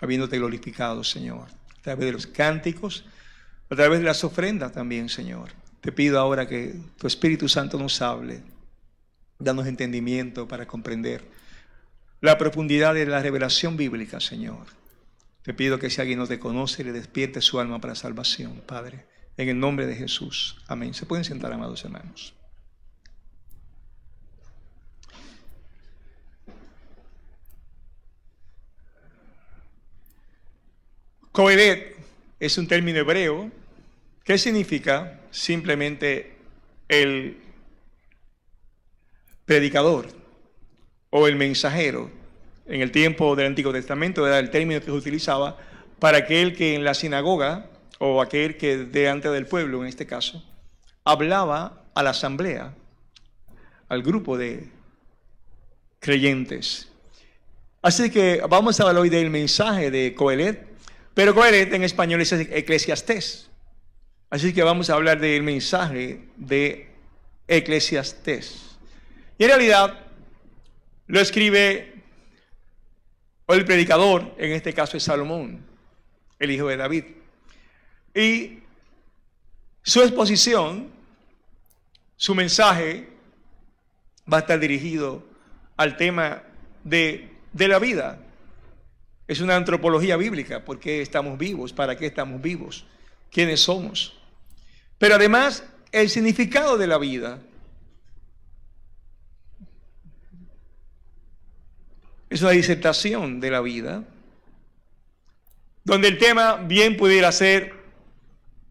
habiéndote glorificado, Señor, a través de los cánticos, a través de las ofrendas también, Señor. Te pido ahora que tu Espíritu Santo nos hable, danos entendimiento para comprender la profundidad de la revelación bíblica, Señor. Te pido que si alguien no te conoce, le despierte su alma para salvación, Padre, en el nombre de Jesús. Amén. Se pueden sentar, amados hermanos. Coelet es un término hebreo que significa simplemente el predicador o el mensajero. En el tiempo del Antiguo Testamento era el término que se utilizaba para aquel que en la sinagoga, o aquel que delante del pueblo en este caso, hablaba a la asamblea, al grupo de creyentes. Así que vamos a hablar hoy del mensaje de Coelet, pero Coelet en español es Eclesiastés. Así que vamos a hablar del mensaje de Eclesiastés. Y en realidad lo escribe, o el predicador, en este caso es Salomón, el hijo de David. Y su exposición, su mensaje, va a estar dirigido al tema de la vida. Es una antropología bíblica. ¿Por qué estamos vivos? ¿Para qué estamos vivos? ¿Quiénes somos? Pero además, el significado de la vida. Es una disertación de la vida, donde el tema bien pudiera ser,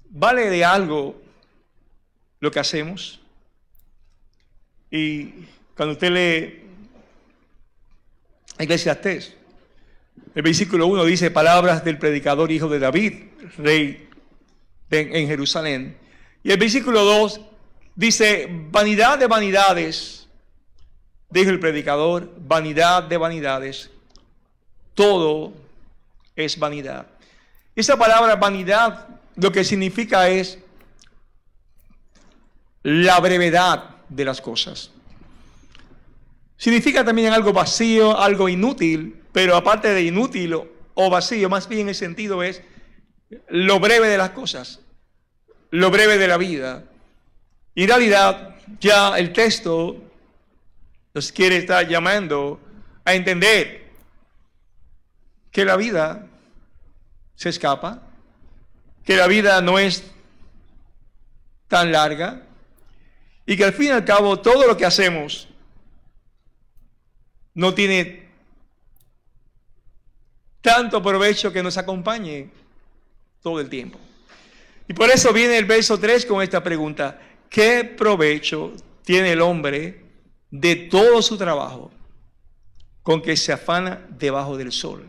¿vale de algo lo que hacemos? Y cuando usted lee Eclesiastés, el versículo 1 dice, palabras del predicador hijo de David, rey en Jerusalén. Y el versículo 2 dice, vanidad de vanidades, dijo el predicador, vanidad de vanidades, todo es vanidad. Esa palabra vanidad lo que significa es la brevedad de las cosas. Significa también algo vacío, algo inútil, pero aparte de inútil o vacío, más bien el sentido es lo breve de las cosas, lo breve de la vida. Y en realidad ya el texto nos quiere estar llamando a entender que la vida se escapa, que la vida no es tan larga y que al fin y al cabo todo lo que hacemos no tiene tanto provecho que nos acompañe todo el tiempo. Y por eso viene el verso 3 con esta pregunta: ¿qué provecho tiene el hombre de todo su trabajo con que se afana debajo del sol?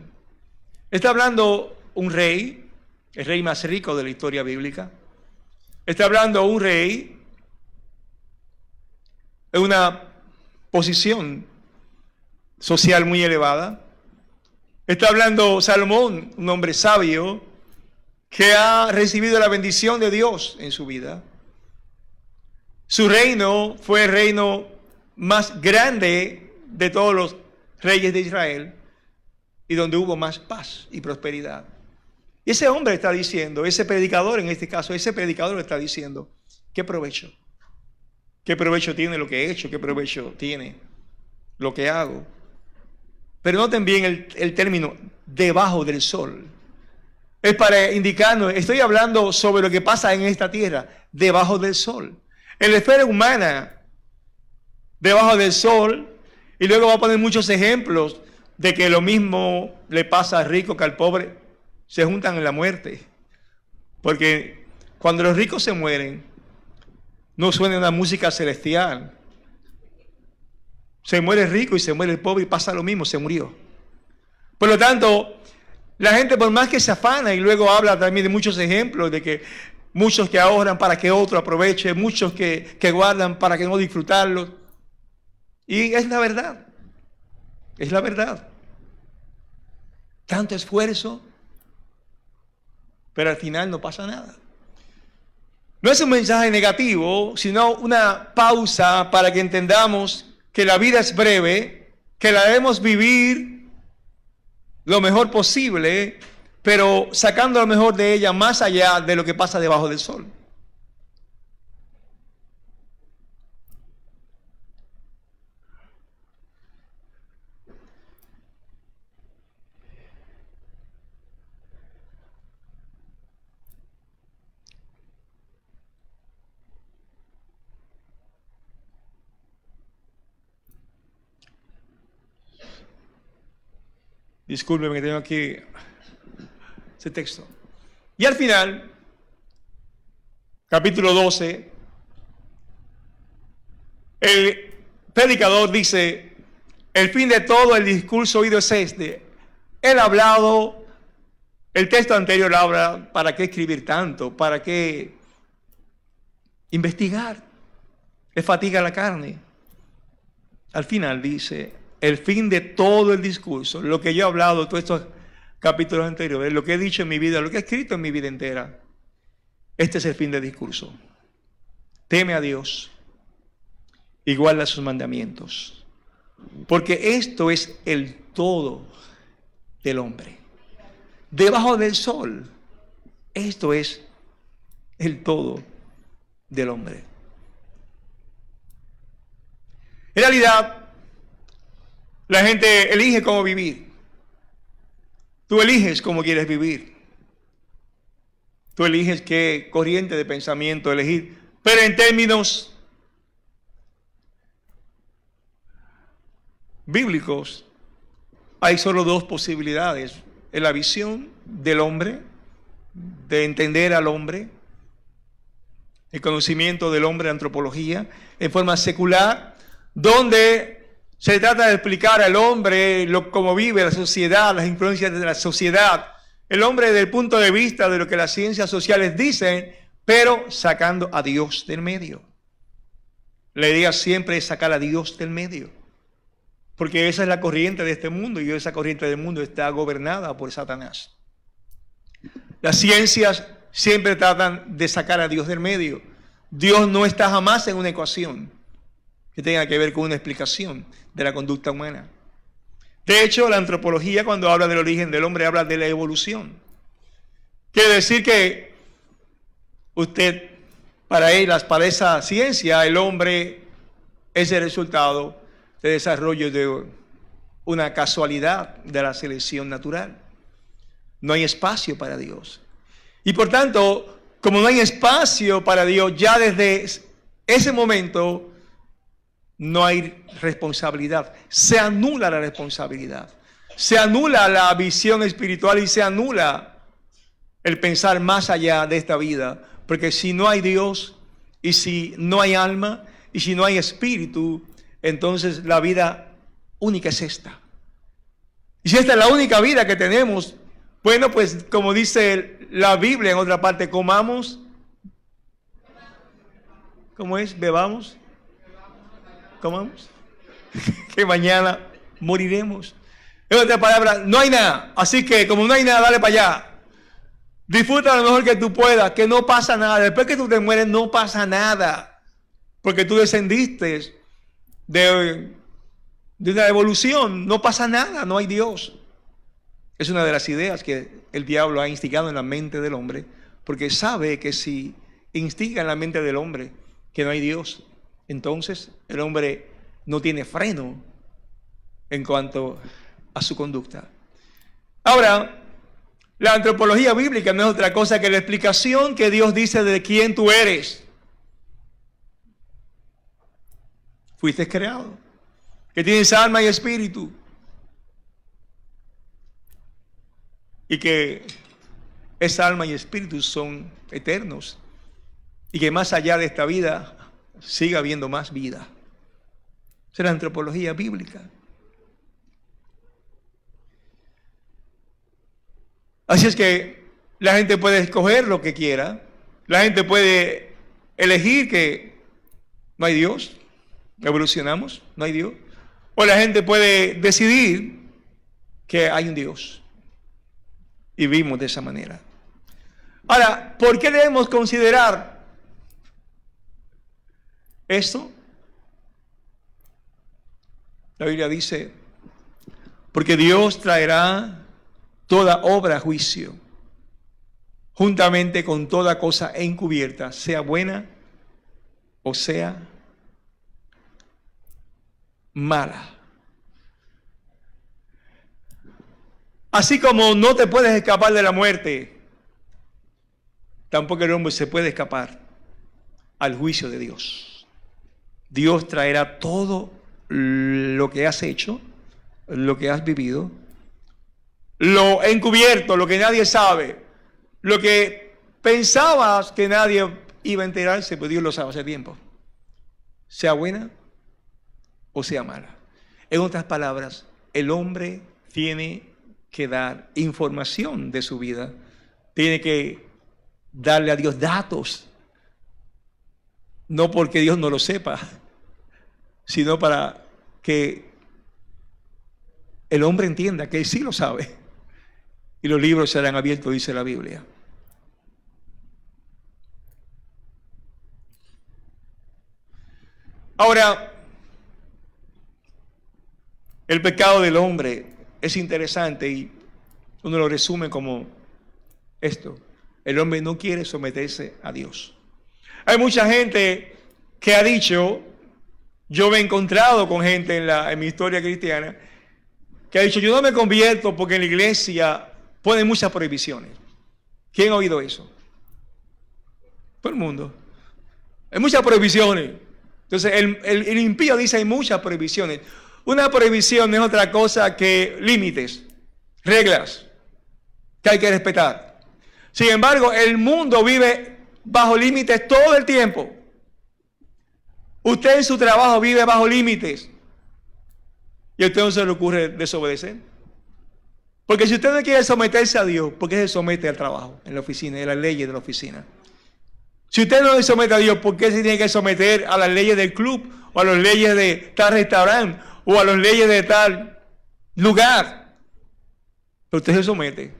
Está hablando un rey, el rey más rico de la historia bíblica. Está hablando un rey en una posición social muy elevada. Está hablando Salomón, un hombre sabio que ha recibido la bendición de Dios en su vida. Su reino fue el reino más grande de todos los reyes de Israel y donde hubo más paz y prosperidad. Y ese hombre está diciendo, ese predicador en este caso, ese predicador está diciendo, ¿qué provecho? ¿Qué provecho tiene lo que he hecho? ¿Qué provecho tiene lo que hago? Pero noten bien el término debajo del sol. Es para indicarnos, estoy hablando sobre lo que pasa en esta tierra, debajo del sol. En la esfera humana, debajo del sol, y luego va a poner muchos ejemplos de que lo mismo le pasa al rico que al pobre, se juntan en la muerte. Porque cuando los ricos se mueren, no suena una música celestial. Se muere el rico y se muere el pobre y pasa lo mismo, se murió. Por lo tanto, la gente por más que se afana, y luego habla también de muchos ejemplos, de que muchos que ahorran para que otro aproveche, muchos que guardan para que no disfrutarlo. Y es la verdad, es la verdad. Tanto esfuerzo, pero al final no pasa nada. No es un mensaje negativo, sino una pausa para que entendamos que la vida es breve, que la debemos vivir lo mejor posible, pero sacando lo mejor de ella más allá de lo que pasa debajo del sol. Discúlpeme que tengo aquí ese texto. Y al final, capítulo 12, el predicador dice, el fin de todo el discurso oído es este. Él ha hablado, el texto anterior habla, ¿para qué escribir tanto? ¿Para qué investigar? Es fatiga la carne. Al final dice, el fin de todo el discurso, lo que yo he hablado, todos estos capítulos anteriores, lo que he dicho en mi vida, lo que he escrito en mi vida entera, este es el fin del discurso. Teme a Dios y guarda sus mandamientos, porque esto es el todo del hombre. Debajo del sol, esto es el todo del hombre. En realidad, la gente elige cómo vivir. Tú eliges cómo quieres vivir. Tú eliges qué corriente de pensamiento elegir. Pero en términos bíblicos, hay solo dos posibilidades. En la visión del hombre, de entender al hombre, el conocimiento del hombre, antropología, en forma secular, donde se trata de explicar al hombre cómo vive la sociedad, las influencias de la sociedad. El hombre desde el punto de vista de lo que las ciencias sociales dicen, pero sacando a Dios del medio. La idea siempre es sacar a Dios del medio. Porque esa es la corriente de este mundo y esa corriente del mundo está gobernada por Satanás. Las ciencias siempre tratan de sacar a Dios del medio. Dios no está jamás en una ecuación que tenga que ver con una explicación de la conducta humana. De hecho, la antropología, cuando habla del origen del hombre, habla de la evolución. Quiere decir que para esa ciencia, el hombre es el resultado de desarrollo de una casualidad de la selección natural. No hay espacio para Dios. Y por tanto, como no hay espacio para Dios, ya desde ese momento no hay responsabilidad. Se anula la responsabilidad. Se anula la visión espiritual y se anula el pensar más allá de esta vida. Porque si no hay Dios y si no hay alma y si no hay espíritu, entonces la vida única es esta. Y si esta es la única vida que tenemos, bueno, pues como dice la Biblia en otra parte, comamos. ¿Cómo es? Bebamos. Comamos. Que mañana moriremos. En otras palabras, no hay nada. Así que como no hay nada, dale para allá. Disfruta lo mejor que tú puedas, que no pasa nada. Después que tú te mueres, no pasa nada. Porque tú descendiste de una evolución. No pasa nada, no hay Dios. Es una de las ideas que el diablo ha instigado en la mente del hombre, porque sabe que si instiga en la mente del hombre que no hay Dios, entonces el hombre no tiene freno en cuanto a su conducta. Ahora, la antropología bíblica no es otra cosa que la explicación que Dios dice de quién tú eres. Fuiste creado, que tienes alma y espíritu, y que esa alma y espíritu son eternos, y que más allá de esta vida siga habiendo más vida. Esa es la antropología bíblica. Así es que la gente puede escoger lo que quiera. La gente puede elegir que no hay Dios, evolucionamos, no hay Dios. O la gente puede decidir que hay un Dios. Y vivimos de esa manera. Ahora, ¿por qué debemos considerar esto? La Biblia dice, porque Dios traerá toda obra a juicio, juntamente con toda cosa encubierta, sea buena o sea mala. Así como no te puedes escapar de la muerte, tampoco el hombre se puede escapar al juicio de Dios. Dios traerá todo lo que has hecho, lo que has vivido, lo encubierto, lo que nadie sabe, lo que pensabas que nadie iba a enterarse, pues Dios lo sabe hace tiempo. Sea buena o sea mala. En otras palabras, el hombre tiene que dar información de su vida, tiene que darle a Dios datos, no porque Dios no lo sepa, sino para que el hombre entienda que Él sí lo sabe. Y los libros serán abiertos, dice la Biblia. Ahora, el pecado del hombre es interesante y uno lo resume como esto: el hombre no quiere someterse a Dios. Hay mucha gente que ha dicho, yo me he encontrado con gente en mi historia cristiana, que ha dicho, yo no me convierto porque en la iglesia ponen muchas prohibiciones. ¿Quién ha oído eso? Todo el mundo. Hay muchas prohibiciones. Entonces el impío dice hay muchas prohibiciones. Una prohibición no es otra cosa que límites, reglas que hay que respetar. Sin embargo, el mundo vive bajo límites todo el tiempo. Usted en su trabajo vive bajo límites. Y a usted no se le ocurre desobedecer. Porque si usted no quiere someterse a Dios, ¿por qué se somete al trabajo, en la oficina, y a las leyes de la oficina? Si usted no se somete a Dios, ¿por qué se tiene que someter a las leyes del club, o a las leyes de tal restaurante, o a las leyes de tal lugar? Pero usted se somete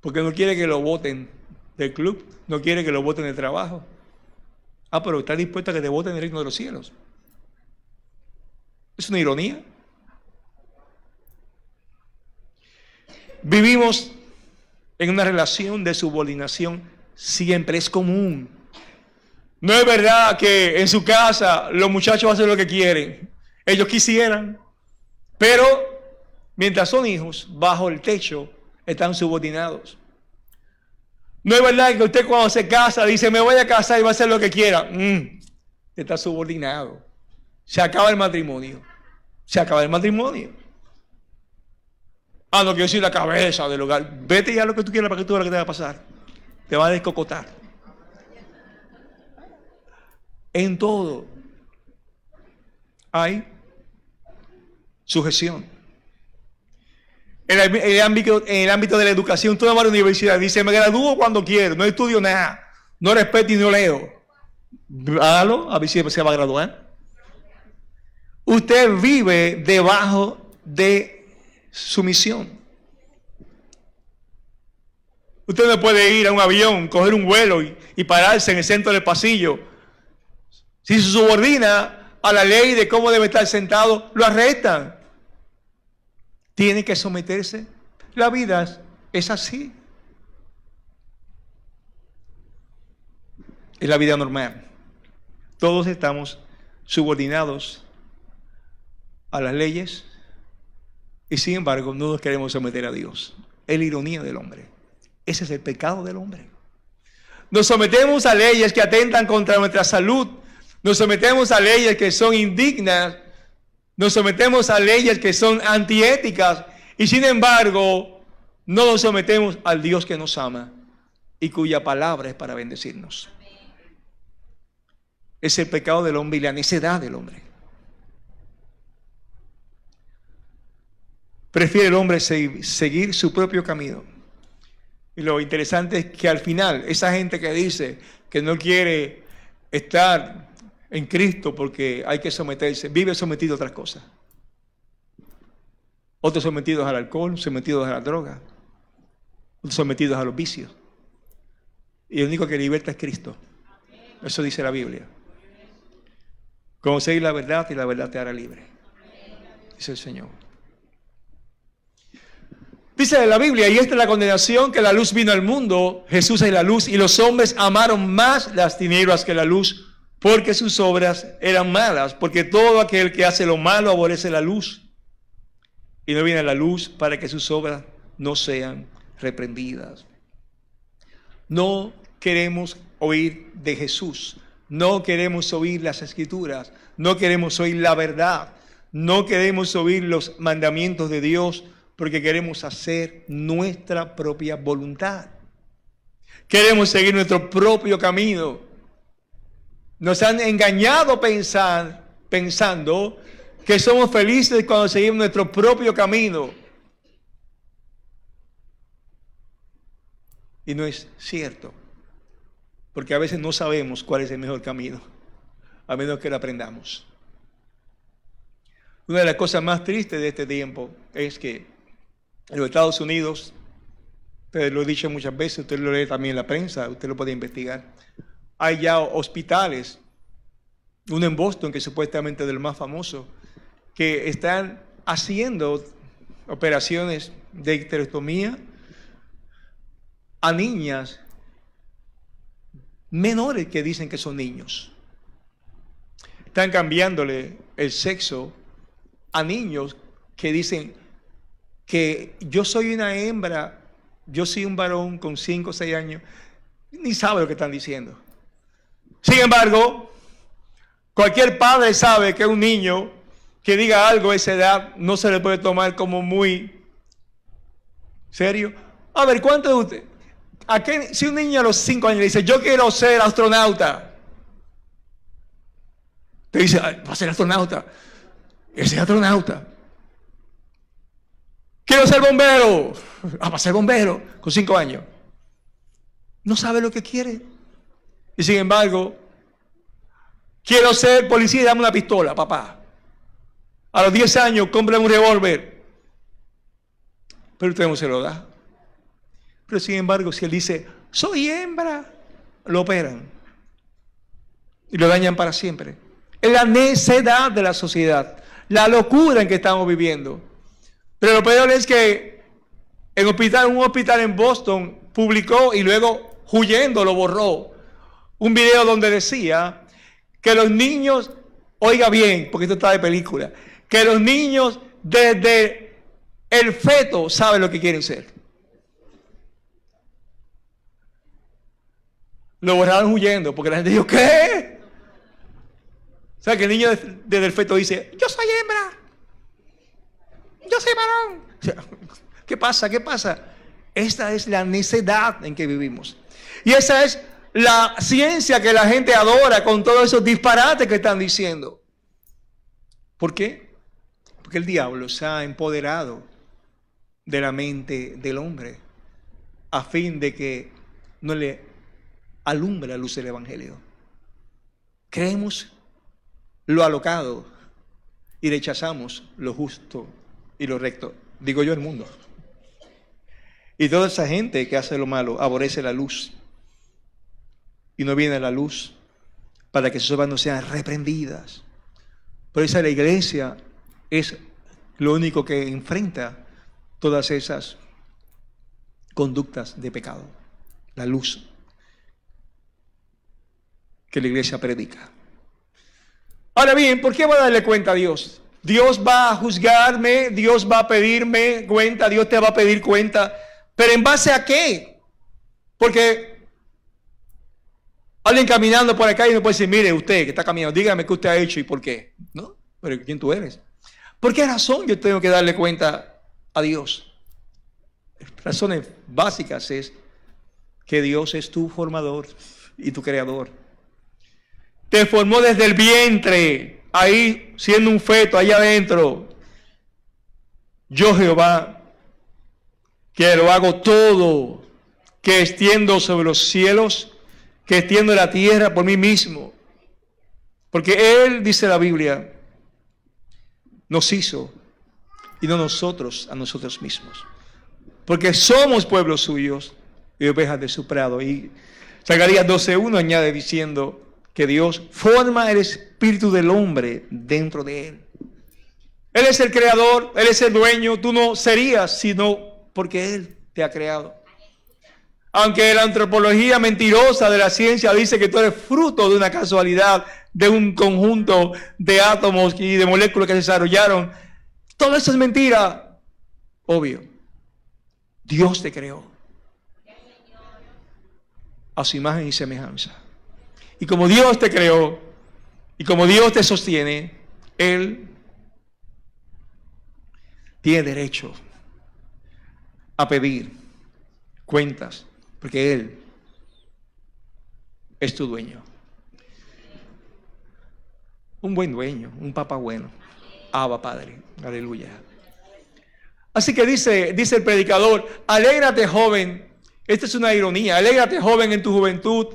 porque no quiere que lo voten del club, no quiere que lo voten del trabajo. Ah, pero está dispuesto a que te voten del reino de los cielos. Es una ironía. Vivimos en una relación de subordinación siempre, es común. No es verdad que en su casa los muchachos hacen lo que quieren. Ellos quisieran, pero mientras son hijos, bajo el techo, están subordinados. No es verdad que usted cuando se casa dice, me voy a casar y va a hacer lo que quiera. Está subordinado. Se acaba el matrimonio. Se acaba el matrimonio. Ah, no, que yo soy la cabeza del hogar. Vete ya lo que tú quieras para que tú veas lo que te va a pasar. Te va a descocotar. En todo hay sujeción. En el ámbito de la educación, tú vas a la universidad, dice, me gradúo cuando quiero, no estudio nada, no respeto y no leo. Hágalo, a ver si se va a graduar. Usted vive debajo de sumisión. Usted no puede ir a un avión, coger un vuelo y pararse en el centro del pasillo. Si se subordina a la ley de cómo debe estar sentado, lo arrestan. Tiene que someterse. La vida es así. Es la vida normal. Todos estamos subordinados a las leyes y sin embargo no nos queremos someter a Dios. Es la ironía del hombre. Ese es el pecado del hombre. Nos sometemos a leyes que atentan contra nuestra salud. Nos sometemos a leyes que son indignas. Nos sometemos a leyes que son antiéticas. Y sin embargo, no nos sometemos al Dios que nos ama y cuya palabra es para bendecirnos. Es el pecado del hombre y la necedad del hombre. Prefiere el hombre seguir su propio camino. Y lo interesante es que al final, esa gente que dice que no quiere estar en Cristo porque hay que someterse, vive sometido a otras cosas. Otros sometidos al alcohol, sometidos a la droga, otros sometidos a los vicios. Y el único que liberta es Cristo. Eso dice la Biblia. Conocéis la verdad y la verdad te hará libre. Dice el Señor. Dice la Biblia, y esta es la condenación, que la luz vino al mundo, Jesús es la luz, y los hombres amaron más las tinieblas que la luz, porque sus obras eran malas, porque todo aquel que hace lo malo aborrece la luz, y no viene a la luz para que sus obras no sean reprendidas. No queremos oír de Jesús, no queremos oír las Escrituras, no queremos oír la verdad, no queremos oír los mandamientos de Dios, porque queremos hacer nuestra propia voluntad. Queremos seguir nuestro propio camino. Nos han engañado pensando que somos felices cuando seguimos nuestro propio camino. Y no es cierto, porque a veces no sabemos cuál es el mejor camino, a menos que lo aprendamos. Una de las cosas más tristes de este tiempo es que en los Estados Unidos, ustedes lo he dicho muchas veces, usted lo lee también en la prensa, usted lo puede investigar, hay ya hospitales, uno en Boston que supuestamente es de los más famosos, que están haciendo operaciones de histerectomía a niñas menores que dicen que son niños. Están cambiándole el sexo a niños que dicen que yo soy una hembra, yo soy un varón con 5 o 6 años, ni sabe lo que están diciendo. Sin embargo, cualquier padre sabe que un niño que diga algo a esa edad no se le puede tomar como muy serio. A ver, ¿cuánto de usted? Si un niño a los 5 años le dice, yo quiero ser astronauta, te dice, va a ser astronauta, ese es astronauta. Quiero ser bombero, va a ser bombero, con 5 años. No sabe lo que quiere. Y sin embargo, quiero ser policía y dame una pistola, papá. A los 10 años, compra un revólver. Pero usted no se lo da. Pero sin embargo, si él dice, soy hembra, lo operan. Y lo dañan para siempre. Es la necedad de la sociedad, la locura en que estamos viviendo. Pero lo peor es que un hospital en Boston publicó y luego, huyendo, lo borró, un video donde decía que los niños, oiga bien, porque esto está de película, que los niños desde el feto saben lo que quieren ser. Lo borraron huyendo, porque la gente dijo, ¿qué? O sea, que el niño desde el feto dice, yo soy hembra, yo soy varón. O sea, ¿qué pasa? ¿Qué pasa? Esta es la necedad en que vivimos. Y esa es la ciencia que la gente adora con todos esos disparates que están diciendo. ¿Por qué? Porque el diablo se ha empoderado de la mente del hombre a fin de que no le alumbre la luz del evangelio. Creemos lo alocado y rechazamos lo justo y lo recto. Digo yo, el mundo. Y toda esa gente que hace lo malo aborrece la luz y no viene a la luz para que sus obras no sean reprendidas. Por eso la iglesia es lo único que enfrenta todas esas conductas de pecado. La luz que la iglesia predica. Ahora bien, ¿por qué voy a darle cuenta a Dios? Dios va a juzgarme, Dios va a pedirme cuenta, Dios te va a pedir cuenta. ¿Pero en base a qué? Porque alguien caminando por acá y me puede decir, mire usted que está caminando, dígame qué usted ha hecho y por qué. ¿No? Pero ¿quién tú eres? ¿Por qué razón yo tengo que darle cuenta a Dios? Razones básicas es que Dios es tu formador y tu creador. Te formó desde el vientre, ahí siendo un feto, allá adentro. Yo, Jehová, que lo hago todo, que extiendo sobre los cielos, que extiendo la tierra por mí mismo. Porque Él, dice la Biblia, nos hizo y no nosotros a nosotros mismos. Porque somos pueblos suyos y ovejas de su prado. Y Zacarías 12:1 añade diciendo que Dios forma el espíritu del hombre dentro de él. Él es el creador, Él es el dueño. Tú no serías si no porque Él te ha creado. Aunque la antropología mentirosa de la ciencia dice que tú eres fruto de una casualidad, de un conjunto de átomos y de moléculas que se desarrollaron, todo eso es mentira. Obvio. Dios te creó a su imagen y semejanza. Y como Dios te creó, y como Dios te sostiene, Él tiene derecho a pedir cuentas, porque Él es tu dueño. Un buen dueño, un papá bueno. Abba, Padre. Aleluya. Así que dice el predicador, alégrate, joven. Esta es una ironía. Alégrate, joven, en tu juventud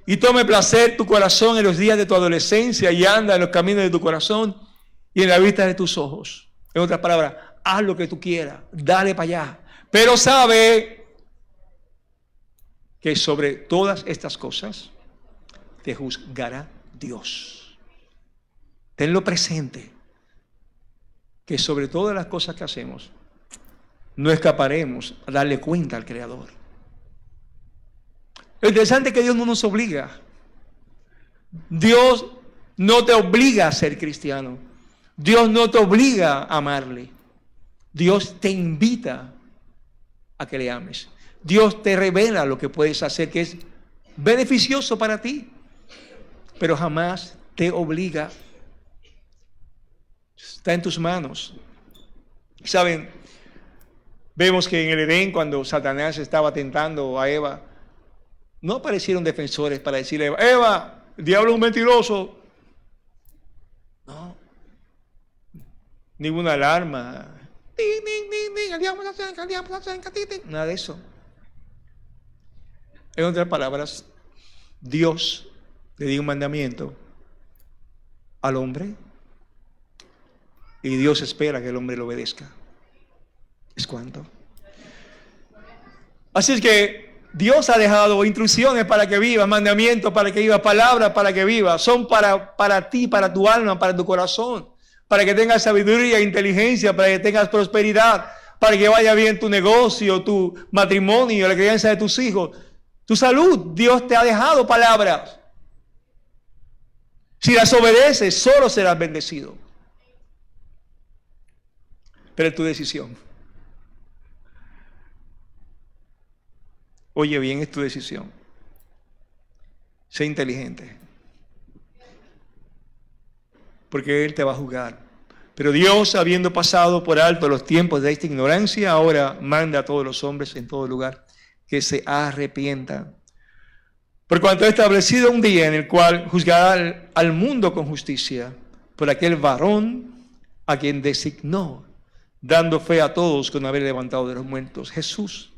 y tome placer tu corazón en los días de tu adolescencia y anda en los caminos de tu corazón y en la vista de tus ojos. En otras palabras, haz lo que tú quieras, dale para allá. Pero sabe que sobre todas estas cosas te juzgará Dios. Tenlo presente, que sobre todas las cosas que hacemos, no escaparemos a darle cuenta al Creador. Lo interesante es que Dios no nos obliga. Dios no te obliga a ser cristiano. Dios no te obliga a amarle. Dios te invita a que le ames. Dios te revela lo que puedes hacer que es beneficioso para ti, pero jamás te obliga. Está en tus manos. ¿Saben? Vemos que en el Edén, cuando Satanás estaba tentando a Eva, no aparecieron defensores para decirle a Eva, Eva, el diablo es un mentiroso. No. Ninguna alarma. Nada de eso. En otras palabras, Dios le dio un mandamiento al hombre y Dios espera que el hombre lo obedezca. ¿Es cuánto? Así es que Dios ha dejado instrucciones para que vivas, mandamientos para que vivas, palabras para que vivas. Son para ti, para tu alma, para tu corazón, para que tengas sabiduría e inteligencia, para que tengas prosperidad, para que vaya bien tu negocio, tu matrimonio, la crianza de tus hijos, tu salud. Dios te ha dejado palabras. Si las obedeces, solo serás bendecido. Pero es tu decisión. Oye bien, es tu decisión. Sé inteligente. Porque Él te va a juzgar. Pero Dios, habiendo pasado por alto los tiempos de esta ignorancia, ahora manda a todos los hombres en todo lugar que se arrepientan. Por cuanto ha establecido un día en el cual juzgará al mundo con justicia por aquel varón a quien designó, dando fe a todos con haber levantado de los muertos. Jesús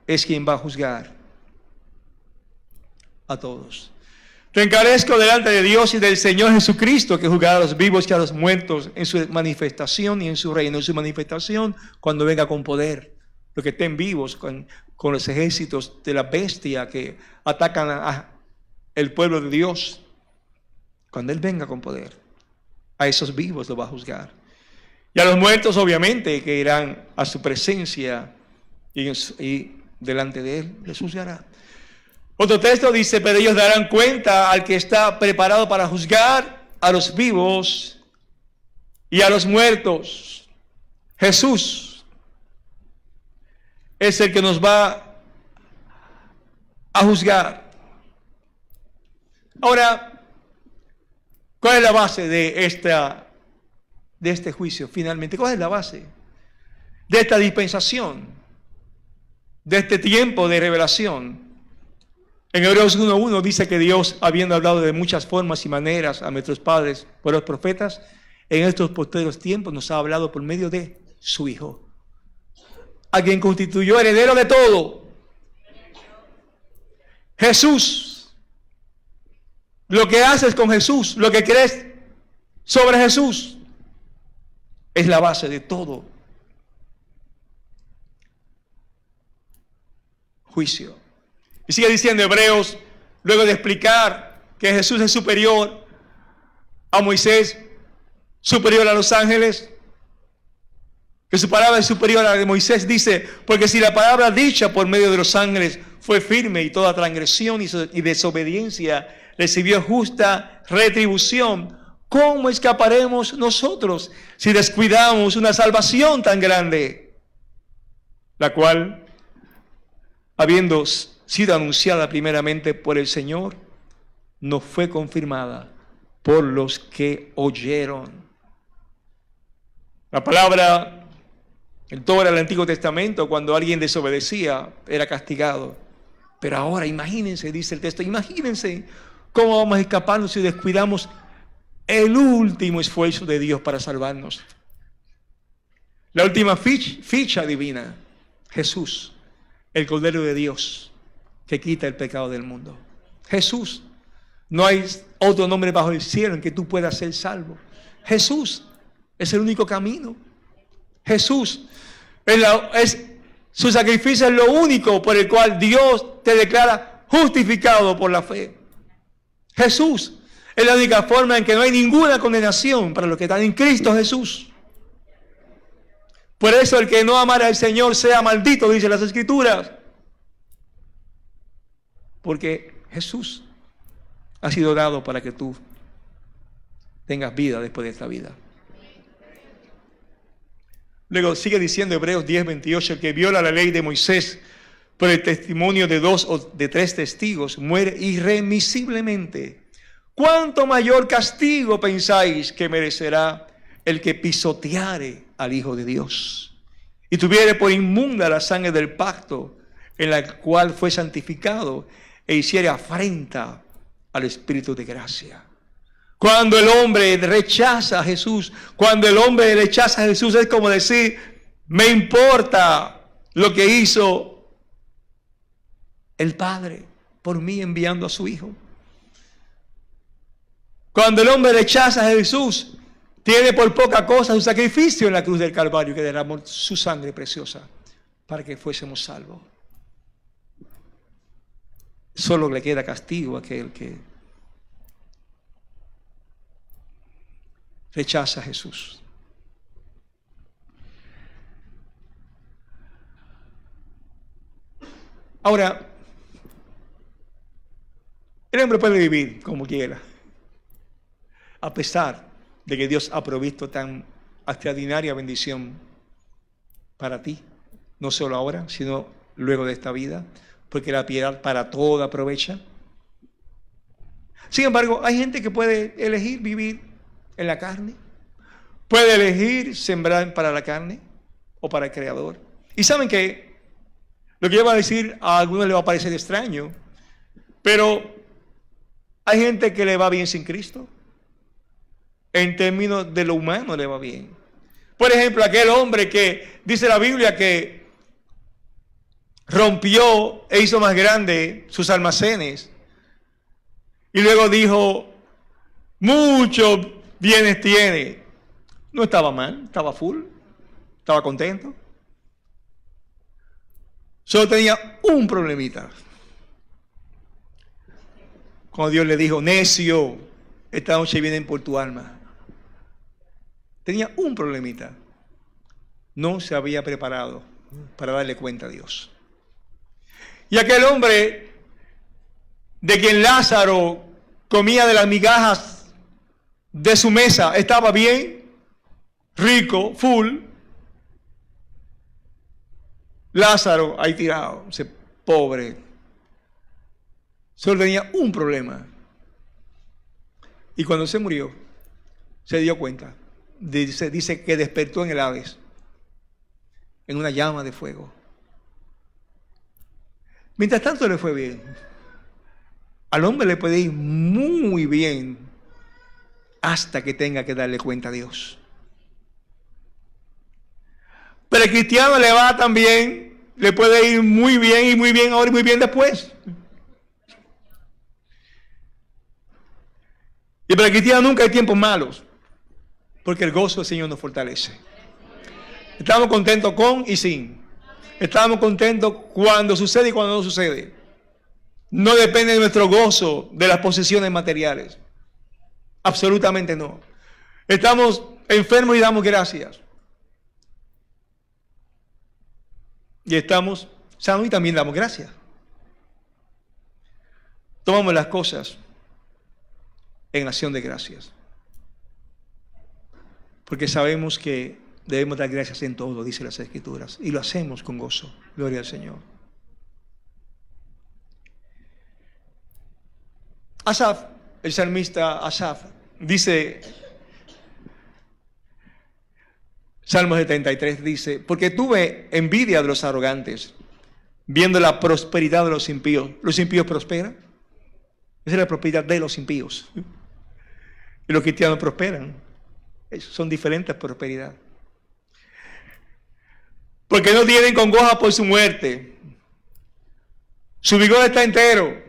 es quien va a juzgar a todos. Te encarezco delante de Dios y del Señor Jesucristo, que juzgará a los vivos y a los muertos en su manifestación y en su reino. En su manifestación, cuando venga con poder. Los que estén vivos con los ejércitos de la bestia que atacan a el pueblo de Dios. Cuando Él venga con poder, a esos vivos los va a juzgar. Y a los muertos, obviamente, que irán a su presencia y delante de Él les juzgará. Otro texto dice, pero ellos darán cuenta al que está preparado para juzgar a los vivos y a los muertos. Jesús es el que nos va a juzgar. Ahora, ¿cuál es la base de este juicio finalmente? ¿Cuál es la base de esta dispensación, de este tiempo de revelación? En Hebreos 1:1 dice que Dios, habiendo hablado de muchas formas y maneras a nuestros padres por los profetas, en estos posteriores tiempos nos ha hablado por medio de su Hijo, a quien constituyó heredero de todo. Jesús. Lo que haces con Jesús, lo que crees sobre Jesús, es la base de todo juicio. Y sigue diciendo Hebreos, luego de explicar que Jesús es superior a Moisés, superior a los ángeles, que su palabra es superior a la de Moisés, dice, porque si la palabra dicha por medio de los ángeles fue firme y toda transgresión y desobediencia recibió justa retribución, ¿cómo escaparemos nosotros si descuidamos una salvación tan grande? La cual, habiendo sido anunciada primeramente por el Señor, nos fue confirmada por los que oyeron. La palabra en todo el Antiguo Testamento, cuando alguien desobedecía, era castigado. Pero ahora imagínense, dice el texto, imagínense cómo vamos a escaparnos si descuidamos el último esfuerzo de Dios para salvarnos. La última ficha divina, Jesús, el Cordero de Dios, que quita el pecado del mundo. Jesús. No hay otro nombre bajo el cielo en que tú puedas ser salvo. Jesús es el único camino. Jesús su sacrificio es lo único por el cual Dios te declara justificado por la fe. Jesús es la única forma en que no hay ninguna condenación para los que están en Cristo Jesús. Por eso el que no amara al Señor sea maldito, dice las Escrituras. Porque Jesús ha sido dado para que tú tengas vida después de esta vida. Luego sigue diciendo Hebreos 10:28, el que viola la ley de Moisés por el testimonio de 2 o de 3 testigos muere irremisiblemente. ¿Cuánto mayor castigo pensáis que merecerá el que pisoteare al Hijo de Dios y tuviere por inmunda la sangre del pacto en la cual fue santificado e hiciere afrenta al Espíritu de gracia? Cuando el hombre rechaza a Jesús, es como decir, me importa lo que hizo el Padre por mí enviando a su Hijo. Cuando el hombre rechaza a Jesús, tiene por poca cosa su sacrificio en la cruz del Calvario, que derramó su sangre preciosa para que fuésemos salvos. Solo le queda castigo a aquel que rechaza a Jesús. Ahora, el hombre puede vivir como quiera, a pesar de que Dios ha provisto tan extraordinaria bendición para ti, no solo ahora, sino luego de esta vida, porque la piedad para todo aprovecha. Sin embargo, hay gente que puede elegir vivir en la carne, puede elegir sembrar para la carne o para el Creador. Y saben que lo que yo voy a decir a algunos les va a parecer extraño, pero hay gente que le va bien sin Cristo. En términos de lo humano le va bien. Por ejemplo, aquel hombre que dice la Biblia que rompió e hizo más grande sus almacenes y luego dijo, muchos bienes tiene. No estaba mal, estaba full, estaba contento. Solo tenía un problemita. Cuando Dios le dijo, necio, esta noche vienen por tu alma. Tenía un problemita. No se había preparado para darle cuenta a Dios. Y aquel hombre de quien Lázaro comía de las migajas de su mesa, estaba bien, rico, full. Lázaro ahí tirado, ese pobre. Solo tenía un problema. Y cuando se murió, se dio cuenta. Dice que despertó en el Hades, en una llama de fuego. Mientras tanto le fue bien. Al hombre le puede ir muy bien hasta que tenga que darle cuenta a Dios. Pero el cristiano le va también, le puede ir muy bien ahora y muy bien después. Y para el cristiano nunca hay tiempos malos, porque el gozo del Señor nos fortalece. Estamos contentos con y sin. Estamos contentos cuando sucede y cuando no sucede. No depende de nuestro gozo de las posesiones materiales. Absolutamente no. Estamos enfermos y damos gracias. y estamos sanos y también damos gracias. Tomamos las cosas en acción de gracias. Porque sabemos que debemos dar gracias en todo, dice las Escrituras. Y lo hacemos con gozo. Gloria al Señor. Asaf, el salmista Asaf, dice, Salmo 73 dice, porque tuve envidia de los arrogantes, viendo la prosperidad de los impíos. ¿Los impíos prosperan? Esa es la prosperidad de los impíos. Y los cristianos prosperan. Son diferentes prosperidad. Porque no tienen congoja por su muerte. Su vigor está entero.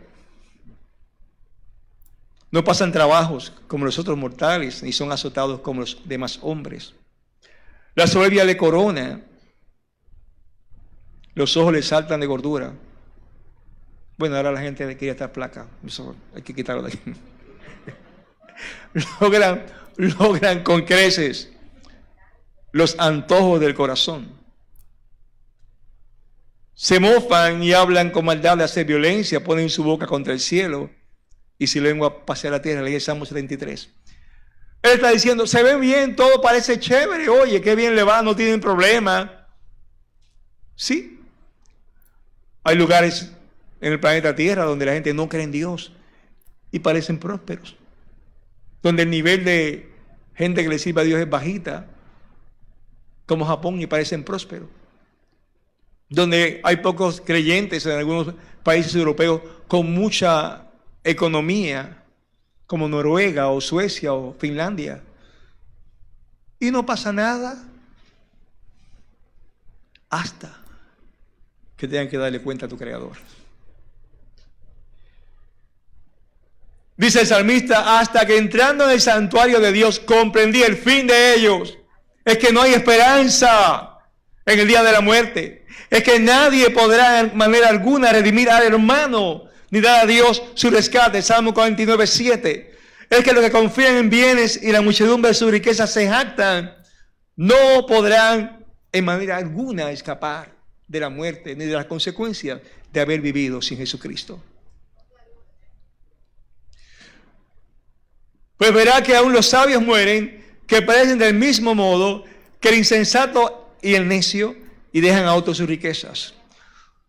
No pasan trabajos como los otros mortales, ni son azotados como los demás hombres. La soberbia le corona. Los ojos le saltan de gordura. Bueno, ahora la gente quiere estar flaca. Eso hay que quitarlo de aquí. Logran con creces los antojos del corazón. Se mofan y hablan con maldad de hacer violencia, ponen su boca contra el cielo y su lengua pasea la tierra. Leí el Salmo 73. Él está diciendo, se ve bien, todo parece chévere, oye, qué bien le va, no tienen problema. Sí, hay lugares en el planeta Tierra donde la gente no cree en Dios y parecen prósperos, donde el nivel de gente que le sirve a Dios es bajita, como Japón, y parecen prósperos, donde hay pocos creyentes en algunos países europeos con mucha economía, como Noruega o Suecia o Finlandia, y no pasa nada hasta que tengan que darle cuenta a tu Creador. Dice el salmista, hasta que entrando en el santuario de Dios comprendí el fin de ellos. Es que no hay esperanza en el día de la muerte. Es que nadie podrá en manera alguna redimir al hermano, ni dar a Dios su rescate. Salmo 49, 7. Es que los que confían en bienes y la muchedumbre de sus riquezas se jactan, no podrán en manera alguna escapar de la muerte, ni de las consecuencias de haber vivido sin Jesucristo. Pues verá que aún los sabios mueren, que perecen del mismo modo que el insensato y el necio, y dejan a otros sus riquezas.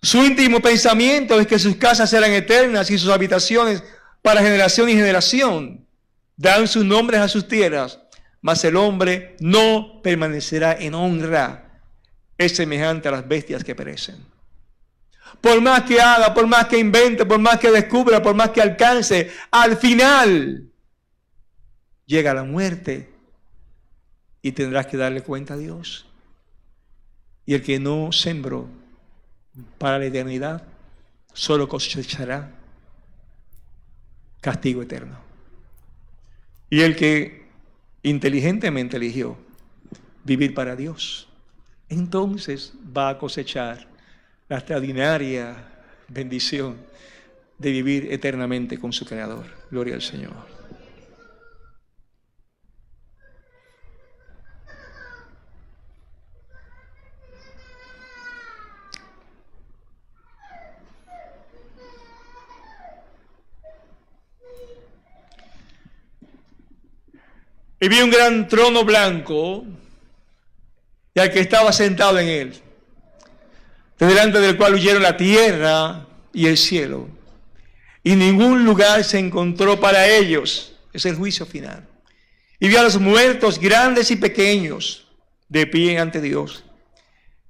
Su íntimo pensamiento es que sus casas serán eternas y sus habitaciones para generación y generación. Dan sus nombres a sus tierras, mas el hombre no permanecerá en honra. Es semejante a las bestias que perecen. Por más que haga, por más que invente, por más que descubra, por más que alcance, al final llega la muerte y tendrás que darle cuenta a Dios. Y el que no sembró para la eternidad, solo cosechará castigo eterno. Y el que inteligentemente eligió vivir para Dios, entonces va a cosechar la extraordinaria bendición de vivir eternamente con su Creador. Gloria al Señor. Y vi un gran trono blanco y al que estaba sentado en él, de delante del cual huyeron la tierra y el cielo, y ningún lugar se encontró para ellos. Es el juicio final. Y vi a los muertos grandes y pequeños de pie ante Dios,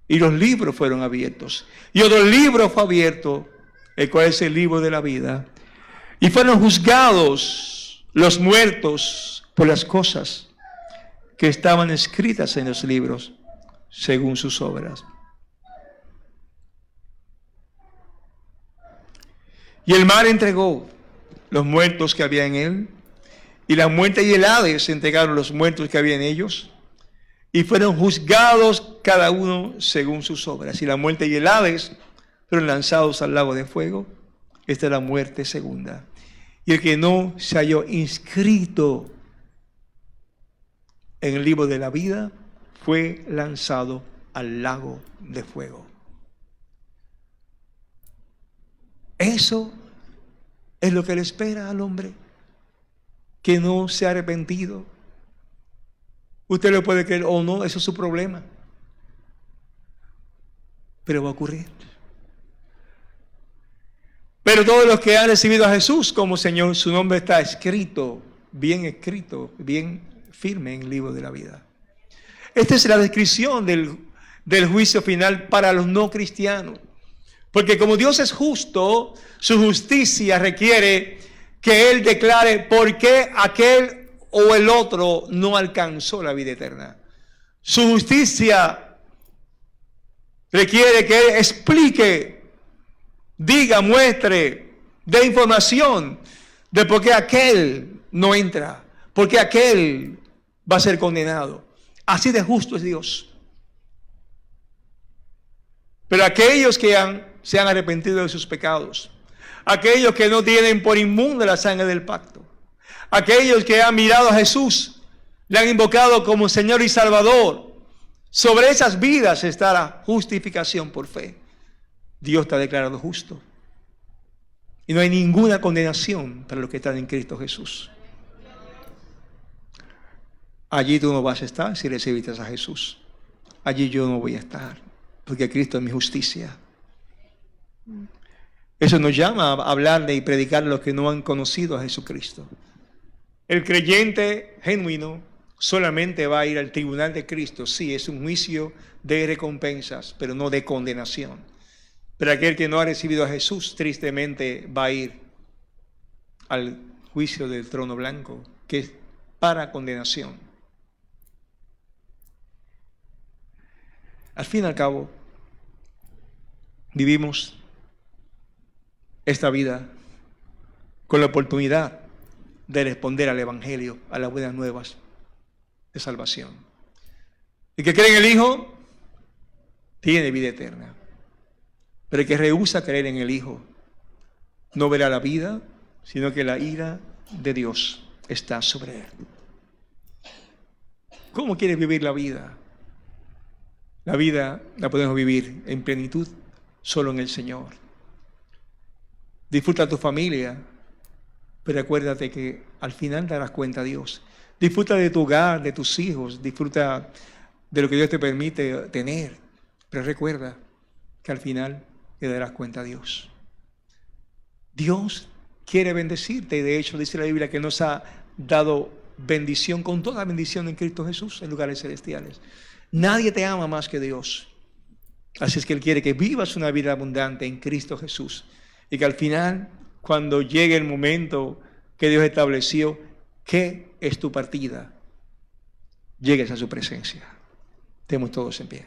y los libros fueron abiertos, y otro libro fue abierto, el cual es el libro de la vida, y fueron juzgados los muertos por las cosas que estaban escritas en los libros, según sus obras. Y el mar entregó los muertos que había en él, y la muerte y el Hades entregaron los muertos que había en ellos, y fueron juzgados cada uno según sus obras. Y la muerte y el Hades fueron lanzados al lago de fuego. Esta es la muerte segunda. Y el que no se halló inscrito en el libro de la vida fue lanzado al lago de fuego. Eso es lo que le espera al hombre que no se ha arrepentido. Usted lo puede creer o no, eso es su problema. Pero va a ocurrir. Pero todos los que han recibido a Jesús como Señor, su nombre está escrito, bien firme en el libro de la vida. Esta es la descripción del juicio final para los no cristianos. Porque como Dios es justo, su justicia requiere que Él declare por qué aquel o el otro no alcanzó la vida eterna. Su justicia requiere que Él explique, diga, muestre, dé información de por qué aquel no entra, por qué aquel va a ser condenado. Así de justo es Dios. Pero aquellos que se han arrepentido de sus pecados, aquellos que no tienen por inmunda la sangre del pacto, aquellos que han mirado a Jesús, le han invocado como Señor y Salvador, sobre esas vidas está la justificación por fe. Dios está declarado justo. Y no hay ninguna condenación para los que están en Cristo Jesús. Allí tú no vas a estar si recibiste a Jesús. Allí yo no voy a estar, porque Cristo es mi justicia. Eso nos llama a hablarle y predicar a los que no han conocido a Jesucristo. El creyente genuino solamente va a ir al tribunal de Cristo. Sí, es un juicio de recompensas, pero no de condenación. Pero aquel que no ha recibido a Jesús, tristemente va a ir al juicio del trono blanco, que es para condenación. Al fin y al cabo, vivimos esta vida con la oportunidad de responder al Evangelio, a las buenas nuevas de salvación. El que cree en el Hijo tiene vida eterna. Pero el que rehúsa creer en el Hijo no verá la vida, sino que la ira de Dios está sobre él. ¿Cómo quieres vivir la vida? La vida la podemos vivir en plenitud solo en el Señor. Disfruta tu familia, pero acuérdate que al final darás cuenta a Dios. Disfruta de tu hogar, de tus hijos, disfruta de lo que Dios te permite tener, pero recuerda que al final le darás cuenta a Dios. Dios quiere bendecirte y de hecho dice la Biblia que nos ha dado bendición con toda bendición en Cristo Jesús en lugares celestiales. Nadie te ama más que Dios. Así es que Él quiere que vivas una vida abundante en Cristo Jesús y que al final, cuando llegue el momento que Dios estableció, que es tu partida, llegues a su presencia. Estemos todos en pie.